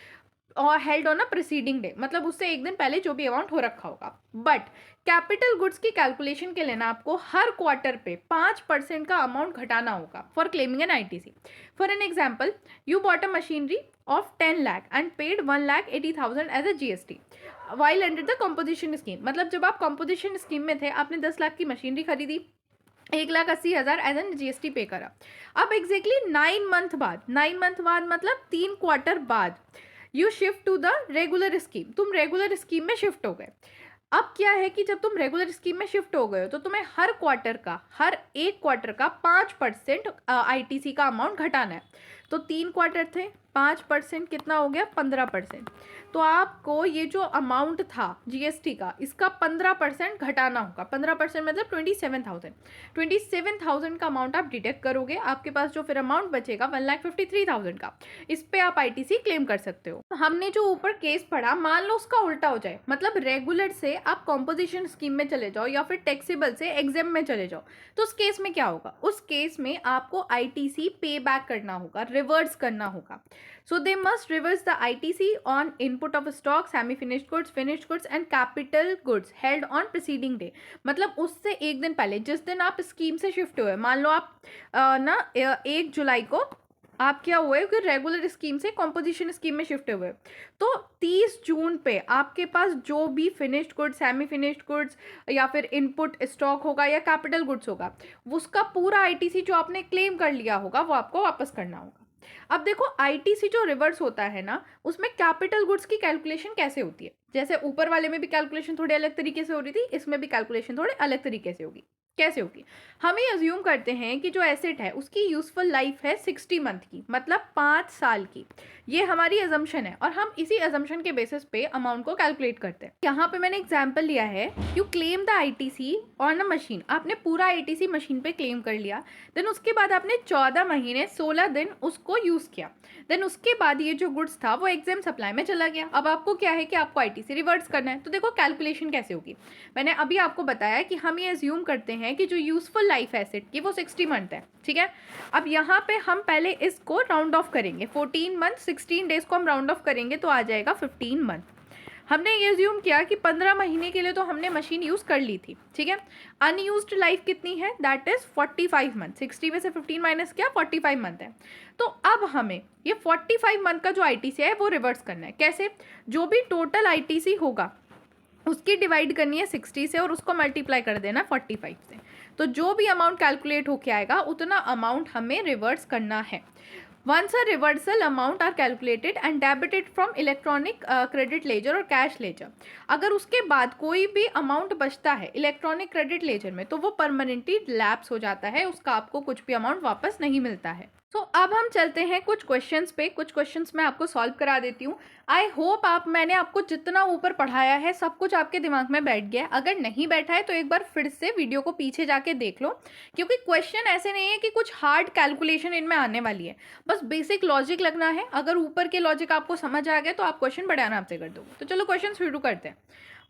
और held on a preceding day, मतलब उससे एक दिन पहले जो भी अमाउंट हो रखा होगा। बट कैपिटल गुड्स की कैलकुलेशन के लिए ना आपको हर क्वार्टर पे 5% का अमाउंट घटाना होगा for claiming an ITC. For an example, you bought a machinery of 10 lakh and paid 1,80,000 as a GST while under the composition scheme. मतलब जब आप कंपोजिशन स्कीम में थे, आपने 10 लाख की मशीनरी खरीदी, 1,80,000 एज एन जीएसटी पे करा। अब एग्जैक्टली 9 मंथ बाद मतलब 3 क्वार्टर बाद you shift to the regular scheme, तुम रेगुलर स्कीम में शिफ्ट हो गए। अब क्या है कि जब तुम रेगुलर स्कीम में शिफ्ट हो गए हो तो तुम्हें हर एक क्वार्टर का 5% आईटीसी का अमाउंट घटाना है। तो 3 क्वार्टर थे, 5% कितना हो गया, 15%। तो आपको ये जो अमाउंट था जीएसटी का, इसका 15% घटाना होगा। 15% मतलब 27,000 का अमाउंट आप डिडक्ट करोगे, आपके पास जो फिर अमाउंट बचेगा 1,53,000 का, इस पे आप आईटीसी क्लेम कर सकते हो। हमने जो ऊपर केस पढ़ा, मान लो उसका उल्टा हो जाए, मतलब रेगुलर से आप कॉम्पोजिशन स्कीम में चले जाओ या फिर टैक्सेबल से एग्जाम में चले जाओ, तो उस केस में क्या होगा, उस केस में आपको आईटीसी पे बैक करना होगा, रिवर्स करना होगा। So they must reverse the ITC on input of stock, semi-finished goods, finished goods and capital goods held on preceding day। मतलब उससे एक दिन पहले, जिस दिन आप स्कीम से शिफ्ट हुए, मान लो आप 1 जुलाई को आप क्या हुए कि रेगुलर स्कीम से कॉम्पोजिशन स्कीम में शिफ्ट हुए, तो 30 जून पे आपके पास जो भी finished goods, semi finished goods या फिर इनपुट स्टॉक होगा या कैपिटल गुड्स होगा, उसका पूरा आईटीसी जो आपने क्लेम कर लिया होगा वो आपको वापस करना होगा। अब देखो आईटीसी जो रिवर्स होता है ना, उसमें कैपिटल गुड्स की कैलकुलेशन कैसे होती है, जैसे ऊपर वाले में भी कैलकुलेशन थोड़ी अलग तरीके से हो रही थी, इसमें भी कैलकुलेशन थोड़े अलग तरीके से होगी। कैसे होगी, हम ये अज्यूम करते हैं कि जो एसेट है उसकी यूजफुल लाइफ है 60 मंथ की, मतलब 5 साल की। ये हमारी अजम्पशन है और हम इसी अजम्पशन के बेसिस पे अमाउंट को कैलकुलेट करते हैं। यहाँ पे मैंने एग्जांपल लिया है, you claim the ITC on a machine, आपने पूरा आईटीसी मशीन पे क्लेम कर लिया, देन उसके बाद आपने 14 महीने 16 दिन उसको यूज़ किया, देन उसके बाद ये जो गुड्स था वो एग्जाम सप्लाई में चला गया। अब आपको क्या है कि आपको आईटीसी रिवर्स करना है, तो देखो कैलकुलेशन कैसे होगी। मैंने अभी आपको बताया कि हम ये अज्यूम करते हैं कि जो यूजफुल लाइफ है एसेट की वो 60 मंथ है, ठीक है। अब यहाँ पे हम पहले इसको राउंड ऑफ करेंगे, 14 मंथ 16 डेज को हम राउंड ऑफ करेंगे तो आ जाएगा 15 मंथ। हमने ये अज्यूम किया कि 15 महीने के लिए तो हमने मशीन यूज़ कर ली थी, ठीक है। अनयूज्ड लाइफ कितनी है, दैट इज 45 मंथ, 60 में से 15 माइनस किया 45 मंथ है। तो अब हमें ये 45 मंथ का जो आईटीसी है वो रिवर्स करना है। कैसे, जो भी टोटल आईटीसी होगा उसकी डिवाइड करनी है 60 से और उसको मल्टीप्लाई कर देना 45 से, तो जो भी अमाउंट कैलकुलेट होके आएगा उतना अमाउंट हमें रिवर्स करना है। Once a reversal amount are calculated and debited from electronic credit ledger और कैश लेजर, अगर उसके बाद कोई भी अमाउंट बचता है इलेक्ट्रॉनिक क्रेडिट लेजर में तो वो परमानेंटली लैप्स हो जाता है, उसका आपको कुछ भी अमाउंट वापस नहीं मिलता है। तो अब हम चलते हैं कुछ क्वेश्चंस पे, कुछ क्वेश्चंस मैं आपको सॉल्व करा देती हूँ। आई होप मैंने आपको जितना ऊपर पढ़ाया है सब कुछ आपके दिमाग में बैठ गया है। अगर नहीं बैठा है तो एक बार फिर से वीडियो को पीछे जाके देख लो, क्योंकि क्वेश्चन ऐसे नहीं है कि कुछ हार्ड कैलकुलेशन इनमें आने वाली है, बस बेसिक लॉजिक लगना है। अगर ऊपर के लॉजिक आपको समझ आ गया तो आप क्वेश्चन बड़े आराम से कर दोगे। तो चलो क्वेश्चन शुरू करते हैं।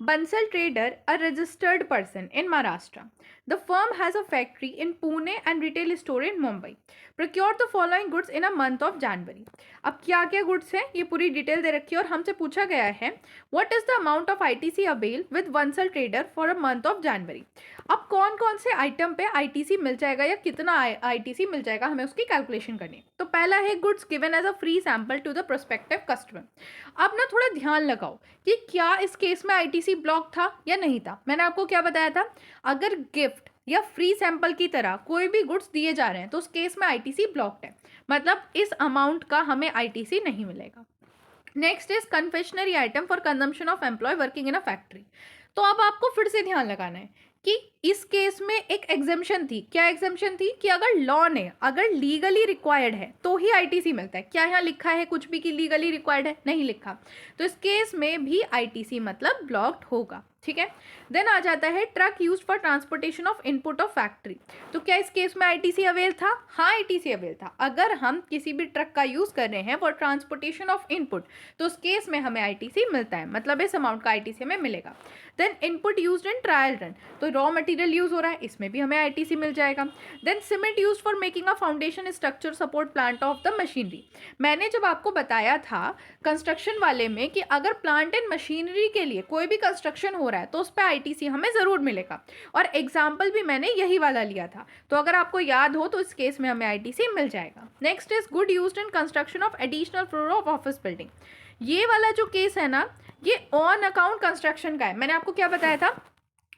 Bansal Trader, a registered person in Maharashtra. The firm has a factory in Pune and retail store in Mumbai. Procured the following goods in a month of January. अब क्या क्या गुड्स हैं ये पूरी डिटेल दे रखी है और हमसे पूछा गया है what is the amount of ITC avail with Bansal trader for a month of January. अब कौन कौन से आइटम पे आईटीसी मिल जाएगा या कितना आईटीसी मिल जाएगा, हमें उसकी कैलकुलेशन करनी है। तो पहला है goods given as a free sample to the prospective customer. अब ना थोड़ा ध्यान लगाओ कि क्या इस केस में आईटीसी ब्लॉक था या नहीं था। मैंने आपको क्या बताया था, अगर गिफ्ट या फ्री सैंपल की तरह कोई भी गुड्स दिए जा रहे हैं तो उस केस में आईटीसी ब्लॉक्ड है, मतलब इस अमाउंट का हमें आईटीसी नहीं मिलेगा। Next is confectionery item for consumption of employ working in a factory. तो अब आपको फिर से ध्यान लगाना है कि इस केस में एक एग्जेम्पशन थी। क्या एग्जेम्पशन थी कि अगर लॉ ने अगर लीगली रिक्वायर्ड है तो ही आईटीसी मिलता है। क्या यहाँ लिखा है कुछ भी कि लीगली रिक्वायर्ड है, नहीं लिखा, तो इस केस में भी आईटीसी मतलब ब्लॉक्ड होगा। ठीक है, देन आ जाता है truck used for transportation of input of factory. तो क्या इस केस में आईटीसी अवेल था? हाँ, आईटीसी अवेल था। अगर हम किसी भी ट्रक का यूज कर रहे हैं फॉर ट्रांसपोर्टेशन ऑफ इनपुट तो उस केस में हमें आईटीसी मिलता है, मतलब इस अमाउंट का आईटीसी हमें मिलेगा। Then input used in trial run, तो रॉ मटेरियल यूज हो रहा है, इसमें भी हमें आईटीसी मिल जाएगा। Then cement used for making a foundation structure support plant of the machinery. मैंने जब आपको बताया था कंस्ट्रक्शन वाले में कि अगर प्लांट एंड मशीनरी के लिए कोई भी कंस्ट्रक्शन हो रहा है तो उस पर आईटीसी हमें ज़रूर मिलेगा, और एग्जाम्पल भी मैंने यही वाला लिया था। तो अगर आपको याद हो तो इस केस में हमें आईटीसी मिल जाएगा। Next is good used in construction of additional floor of office building. ये वाला जो केस है ना, ये ऑन अकाउंट कंस्ट्रक्शन का है। मैंने आपको क्या बताया था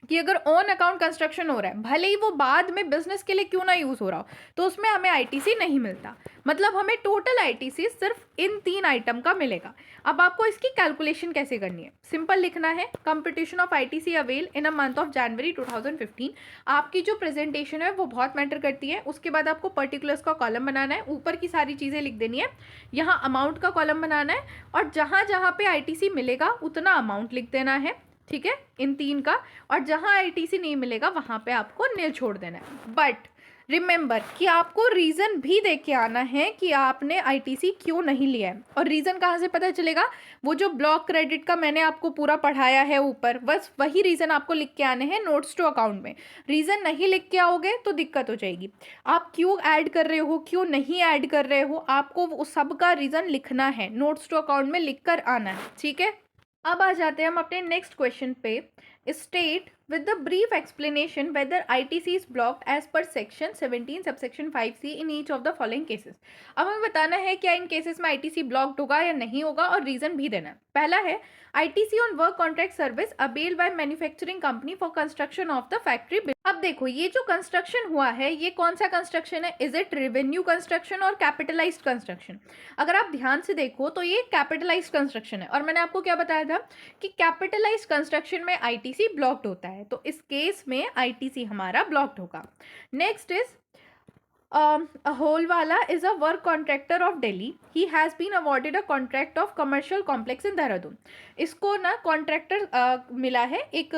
कि अगर ऑन अकाउंट कंस्ट्रक्शन हो रहा है, भले ही वो बाद में बिजनेस के लिए क्यों ना यूज हो रहा हो, तो उसमें हमें आईटीसी नहीं मिलता, मतलब हमें टोटल आईटीसी सिर्फ इन 3 आइटम का मिलेगा। अब आपको इसकी कैलकुलेशन कैसे करनी है, सिंपल लिखना है computation of ITC avail in a month of January 2015। आपकी जो प्रेजेंटेशन है वो बहुत मैटर करती है। उसके बाद आपको पर्टिकुलर्स का कॉलम बनाना है, ऊपर की सारी चीज़ें लिख देनी है, यहाँ अमाउंट का कॉलम बनाना है, और जहाँ जहाँ पे आईटीसी मिलेगा उतना अमाउंट लिख देना है। ठीक है, इन 3 का, और जहां आईटीसी नहीं मिलेगा वहां पे आपको नील छोड़ देना है। बट रिमेंबर कि आपको रीज़न भी देख के आना है कि आपने आईटीसी क्यों नहीं लिया है। और रीज़न कहाँ से पता चलेगा, वो जो ब्लॉक क्रेडिट का मैंने आपको पूरा पढ़ाया है ऊपर, बस वही रीज़न आपको लिख के आने हैं नोट्स टू अकाउंट में। रीज़न नहीं लिख के आओगे तो दिक्कत हो जाएगी। आप क्यों ऐड कर रहे हो, क्यों नहीं ऐड कर रहे हो, आपको उस सब का रीज़न लिखना है, नोट्स टू अकाउंट में लिख कर आना है। ठीक है, अब आ जाते हैं हम अपने नेक्स्ट क्वेश्चन पे। State with the brief explanation whether ITC is blocked as per section 17 subsection 5C in each of the following cases। अब हमें बताना है क्या इन केसेस में ITC ब्लॉक्ड होगा या नहीं होगा, और रीजन भी देना है। पहला है ITC on work contract service avail by manufacturing company for construction of the factory. अब देखो ये जो कंस्ट्रक्शन हुआ है ये कौन सा कंस्ट्रक्शन है, इज इट रेवेन्यू कंस्ट्रक्शन और कैपिटलाइज्ड कंस्ट्रक्शन। अगर आप ध्यान से देखो तो ये कैपिटलाइज्ड कंस्ट्रक्शन है, और मैंने आपको क्या बताया था कि कैपिटलाइज्ड कंस्ट्रक्शन में ITC ब्लॉक्ड होता है, तो इस केस में आईटीसी हमारा ब्लॉक्ड होगा। नेक्स्ट इज होल वाला is a work contractor of Delhi, he has been awarded a contract of commercial complex in Dehradun. इसको ना कॉन्ट्रैक्टर मिला है, एक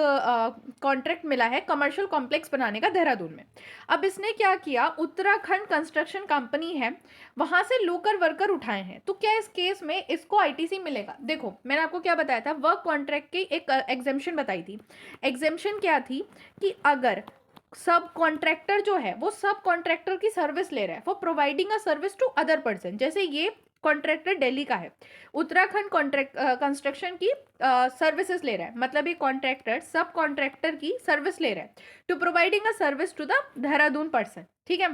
कॉन्ट्रैक्ट मिला है कमर्शियल कॉम्प्लेक्स बनाने का देहरादून में। अब इसने क्या किया, उत्तराखंड कंस्ट्रक्शन कंपनी है वहाँ से लोकल वर्कर उठाए हैं, तो क्या इस केस में इसको आईटीसी मिलेगा। देखो मैंने आपको क्या बताया था, वर्क कॉन्ट्रैक्ट की एक एग्जेम्पशन बताई थी। एग्जेम्पशन क्या थी कि अगर सब कॉन्ट्रैक्टर जो है वो सब कॉन्ट्रैक्टर की सर्विस ले रहा है for providing a service to other person, जैसे ये कॉन्ट्रैक्टर दिल्ली का है, उत्तराखंड कॉन्ट्रैक्ट कंस्ट्रक्शन की सर्विसेज ले रहा है, मतलब ये कॉन्ट्रैक्टर सब कॉन्ट्रैक्टर की सर्विस ले रहा है to providing a service to the Dehradun person. ठीक है,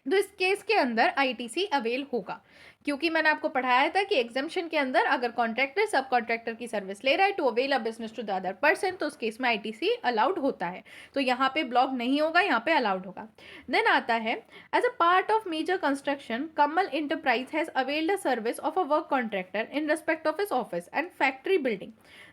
तो इस केस के अंदर आईटीसी अवेल होगा। क्योंकि मैंने आपको पढ़ाया था कि एग्जाम्शन के अंदर अगर कॉन्ट्रैक्टर सब कॉन्ट्रैक्टर की सर्विस ले रहा है to avail a business to the other person, तो उस केस में आईटीसी अलाउड होता है। तो यहाँ पे ब्लॉक नहीं होगा, यहाँ पे अलाउड होगा। देन आता है as a part of major construction Kamal enterprise has availed a service of a work contractor in respect of his office and factory building,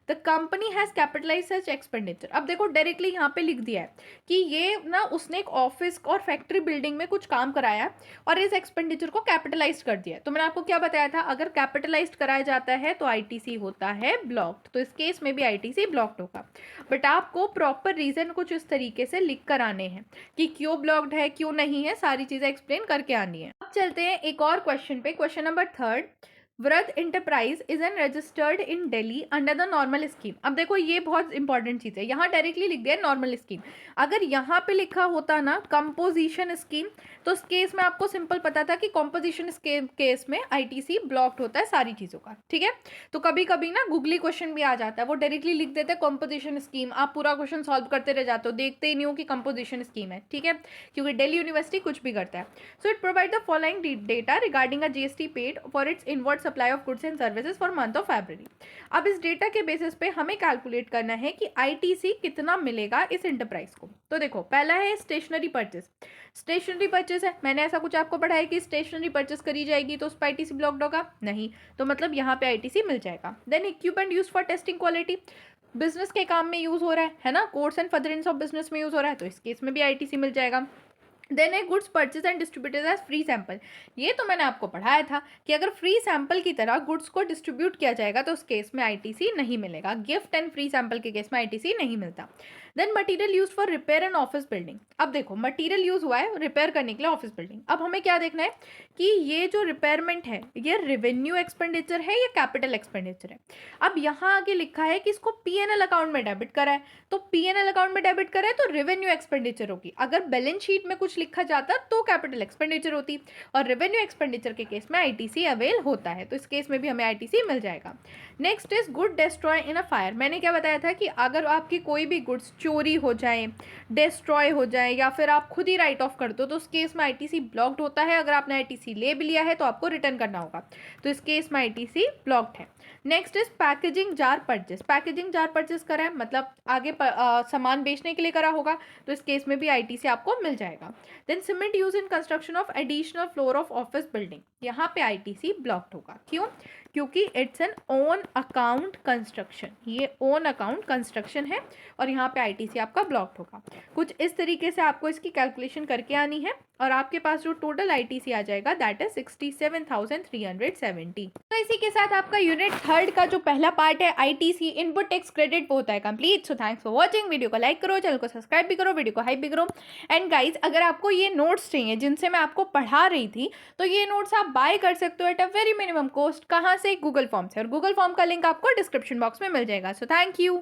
the company has capitalise such expenditure. अब देखो डायरेक्टली यहाँ पे लिख दिया है कि ये ना उसने एक ऑफिस और फैक्ट्री बिल्डिंग में कुछ काम कराया और इस एक्सपेंडिचर को कैपिटलाइज कर दिया। तो मैंने आपको क्या बताया था, अगर कैपिटलाइज कराया जाता है तो आईटीसी होता है ब्लॉक्ड, तो इस केस में भी आईटीसी ब्लॉक्ड होगा। बट आपको प्रॉपर रीजन कुछ इस तरीके से लिख कर आने हैं कि क्यों ब्लॉक्ड है क्यों नहीं है, सारी चीजें एक्सप्लेन करके आनी है। अब चलते हैं एक और क्वेश्चन पे, क्वेश्चन नंबर 3। व्रत enterprise is an registered in Delhi under the normal scheme. अब देखो ये बहुत इंपॉर्टेंट चीज है, यहाँ डायरेक्टली लिख दिया नॉर्मल स्कीम। अगर यहाँ पे लिखा होता ना कंपोजिशन स्कीम, तो उस केस में आपको सिंपल पता था कि कंपोजिशन केस में आईटीसी ब्लॉक्ड होता है सारी चीजों का, ठीक है। तो कभी कभी ना गूगली क्वेश्चन भी आ जाता है, वो डायरेक्टली लिख देते हैं कंपोजिशन स्कीम, आप पूरा क्वेश्चन सॉल्व करते रह जाते हो, देखते ही नहीं हो कि कंपोजिशन स्कीम है, ठीक है, क्योंकि दिल्ली यूनिवर्सिटी कुछ भी करता है। So it provide the following data regarding a GST paid for its inward supply of goods and services for month of February. अब इस डेटा के बेसिस पे हमें कैलकुलेट करना है कि आईटीसी कितना मिलेगा इस एंटरप्राइज को। तो देखो पहला है स्टेशनरी परचेज। स्टेशनरी परचेज है, मैंने ऐसा कुछ आपको पढ़ाया कि स्टेशनरी परचेज करी जाएगी तो उस पर आईटीसी ब्लॉक्ड होगा नहीं, तो मतलब यहाँ पे आईटीसी मिल जाएगा। Then equipment use for testing quality, business के काम में यूज हो रहा है ना, course and furtherance of business में यूज हो रहा है, तो इस केस में भी आईटीसी मिल जाएगा। Then a goods purchase and distributed as free sample, ये तो मैंने आपको पढ़ाया था कि अगर फ्री सैंपल की तरह गुड्स को डिस्ट्रीब्यूट किया जाएगा तो उस केस में आईटीसी नहीं मिलेगा, गिफ्ट एंड फ्री सैंपल के केस में आईटीसी नहीं मिलता। Then material use for repair and office building, अब देखो मटेरियल यूज हुआ है रिपेयर करने के लिए ऑफिस बिल्डिंग। अब हमें क्या देखना है कि ये जो रिपेयरमेंट है ये रेवेन्यू एक्सपेंडिचर है या कैपिटल एक्सपेंडिचर है। अब यहाँ आगे लिखा है कि इसको पीएनएल अकाउंट में डेबिट करा है, तो पीएनएल अकाउंट में डेबिट करा है तो रेवेन्यू एक्सपेंडिचर होगी। अगर बैलेंस शीट में कुछ लिखा जाता तो कैपिटल एक्सपेंडिचर होती, और रेवेन्यू एक्सपेंडिचर के केस में आईटीसी अवेल होता है, तो इस केस में भी हमें आईटीसी मिल जाएगा। Next is good destroy in a fire. मैंने क्या बताया था कि अगर आपकी कोई भी गुड्स चोरी हो जाए, डिस्ट्रॉय हो जाए या फिर आप खुद ही राइट ऑफ कर दो तो उस केस में आईटीसी ब्लॉक्ड होता है। अगर आपने आईटीसी ले भी लिया है तो आपको रिटर्न करना होगा, तो इस केस में आईटीसी ब्लॉक्ड है। Next is packaging jar purchase. Packaging jar purchase करा है मतलब आगे सामान बेचने के लिए करा होगा, तो इस केस में भी आईटीसी आपको मिल जाएगा। Then cement use in construction of additional floor of office building, यहाँ पे आईटीसी ब्लॉक्ड होगा। क्यों? क्योंकि it's an own account construction, ये ओन अकाउंट कंस्ट्रक्शन है और यहाँ पे आईटीसी आपका ब्लॉक्ड होगा। कुछ इस तरीके से आपको इसकी कैलकुलेशन करके आनी है और आपके पास जो टोटल आईटीसी आ जाएगा दैट इज 67,370। तो इसी के साथ आपका यूनिट 3 का जो पहला पार्ट है आईटीसी इनपुट टैक्स क्रेडिट वो होता है complete. So thanks for watching, video को लाइक करो, चैनल को सब्सक्राइब भी करो, वीडियो को हाइप भी करो। एंड गाइज अगर आपको ये नोट्स चाहिए जिनसे मैं आपको पढ़ा रही थी तो ये नोट्स आप बाय कर सकते हो at a very minimum cost. कहाँ से? गूगल फॉर्म से, और गूगल फॉर्म का लिंक आपको डिस्क्रिप्शन बॉक्स में मिल जाएगा। So thank you.